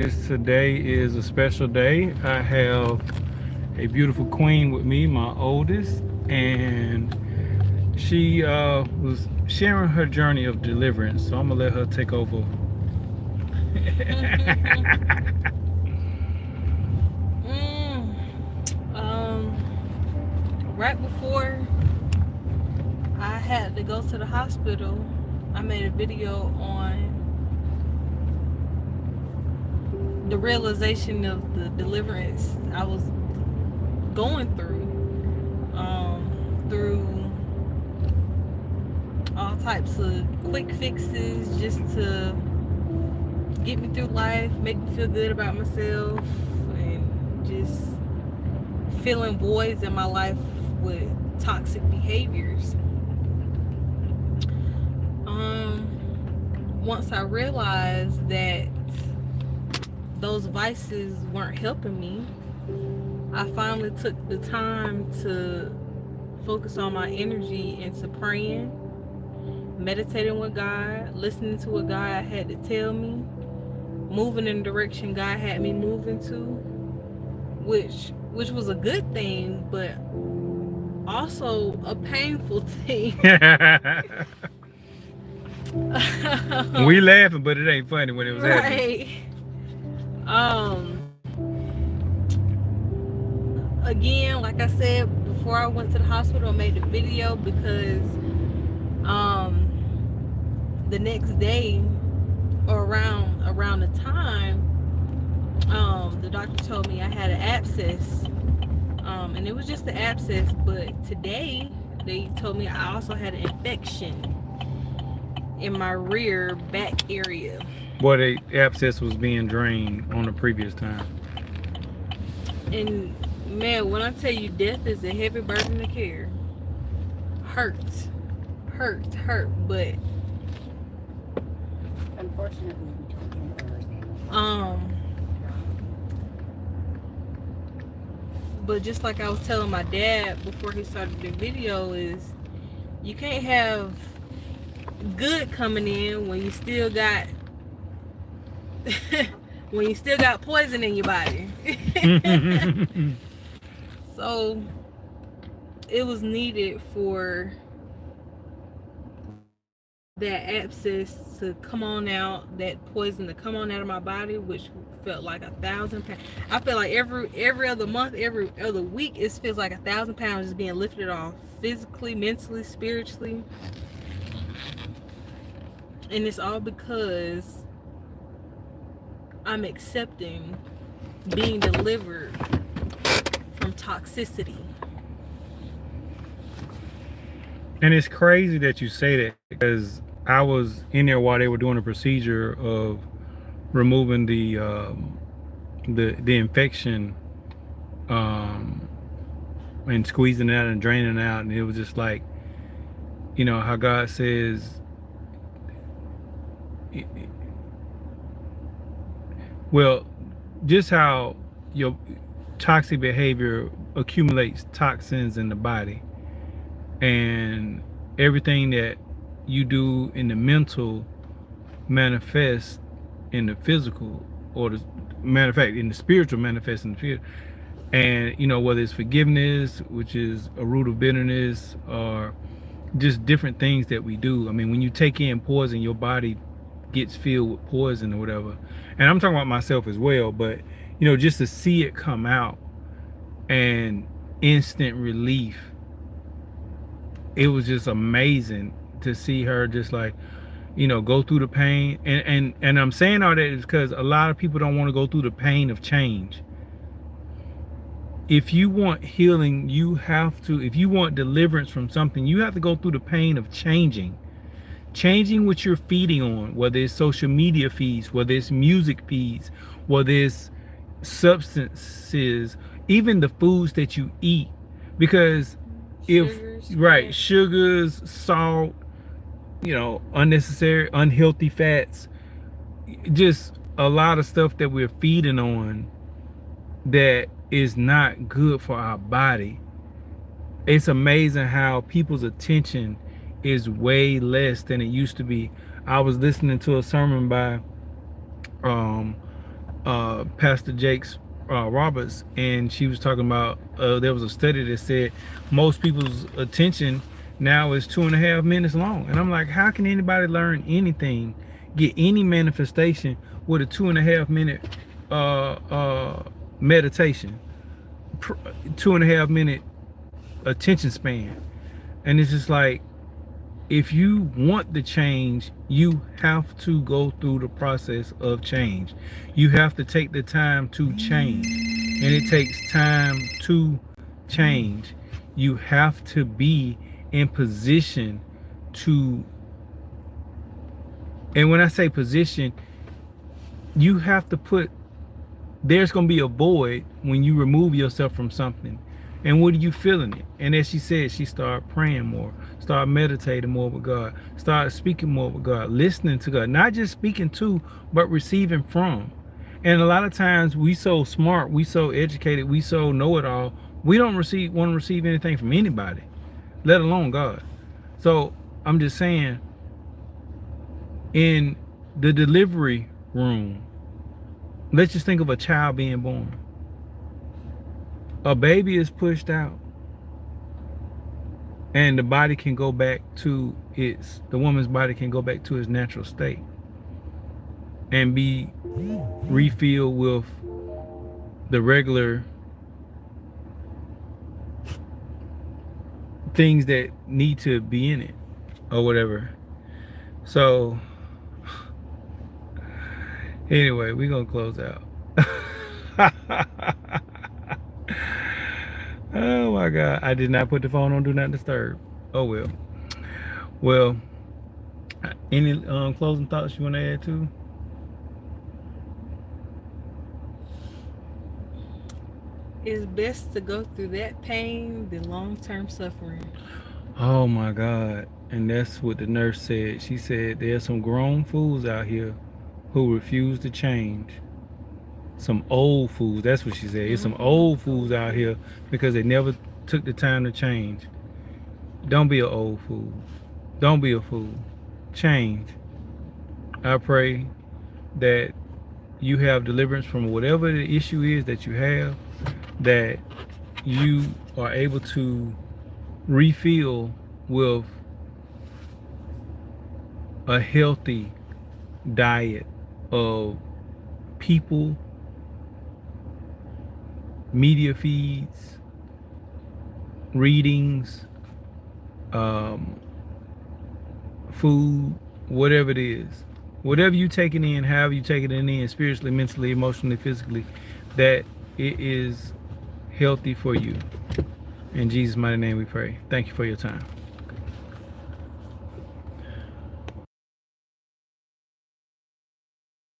Today is a special day. I have a beautiful queen with me, my oldest, and she was sharing her journey of deliverance. So I'm gonna let her take over. Mm, right before I had to go to the hospital, I made a video on the realization of the deliverance I was going through all types of quick fixes just to get me through life, make me feel good about myself, and just filling voids in my life with toxic behaviors. Once I realized that those vices weren't helping me, I finally took the time to focus on my energy into praying, meditating with God, listening to what God had to tell me, moving in the direction God had me moving to, which was a good thing, but also a painful thing. We laughing, but it ain't funny when it was happening. Right. Um Again, like I said before, I went to the hospital and made the video because the next day, or around the time, the doctor told me I had an abscess, and it was just an abscess. But today they told me I also had an infection in my rear back area. Boy, the abscess was being drained on the previous time. And man, when I tell you death is a heavy burden to carry, hurt, hurt, but Unfortunately, we don't understand. um but just like I was telling my dad before he started the video, is you can't have good coming in when you still got when you still got poison in your body. So it was needed for that abscess to come on out, that poison to come on out of my body, which felt like 1,000 pounds. I feel like every other month, every other week, it feels like 1,000 pounds is being lifted off, physically, mentally, spiritually, and it's all because I'm accepting being delivered from toxicity. And it's crazy that you say that because I was in there while they were doing the procedure of removing the infection, um, and squeezing it out and draining it out, and it was just like, how God says, well, just how your toxic behavior accumulates toxins in the body, and everything that you do in the mental manifests in the physical, or the matter of fact in the spiritual manifests in the physical. And whether it's forgiveness, which is a root of bitterness, or just different things that we do. I mean, when you take in poison, your body gets filled with poison or whatever. And I'm talking about myself as well, but just to see it come out and instant relief, it was just amazing to see her just like, go through the pain. And I'm saying all that is because a lot of people don't want to go through the pain of change. If you want healing, if you want deliverance from something, you have to go through the pain of changing what you're feeding on, whether it's social media feeds, whether it's music feeds, whether it's substances, even the foods that you eat. Because if, Sugars, right, fat. sugars, salt, unnecessary, unhealthy fats, just a lot of stuff that we're feeding on that is not good for our body. It's amazing how people's attention is way less than it used to be. I was listening to a sermon by Pastor Jake's Roberts, and she was talking about there was a study that said most people's attention now is 2.5 minutes long, and I'm like, how can anybody learn anything, get any manifestation with a 2.5 minute meditation, 2.5 minute attention span? And it's just like, if you want the change, you have to go through the process of change. You have to take the time to change. And it takes time to change. You have to be in position to, and when I say position, you have to put, there's going to be a void when you remove yourself from something. And what are you feeling it? And as she said, she started praying more, started meditating more with God, started speaking more with God, listening to God, not just speaking to, but receiving from. And a lot of times we so smart, we so educated, we so know it all, we don't want to receive anything from anybody, let alone God. So I'm just saying, in the delivery room, let's just think of a child being born. A baby is pushed out, and the body can go back to the woman's body can go back to its natural state and be refilled with the regular things that need to be in it or whatever. So anyway, we're gonna close out. Oh my God, I did not put the phone on do not disturb. Oh well. Well, any closing thoughts you want to add to? It's best to go through that pain than long-term suffering. Oh my God. And that's what the nurse said. She said there's some grown fools out here who refuse to change. Some old fools. That's what she said. It's some old fools out here because they never took the time to change. Don't be an old fool. Don't be a fool. Change. I pray that you have deliverance from whatever the issue is that you have, that you are able to refill with a healthy diet of people, media feeds, readings, food, whatever it is. Whatever you taking in, however you taking it in, spiritually, mentally, emotionally, physically, that it is healthy for you. In Jesus' mighty name we pray. Thank you for your time.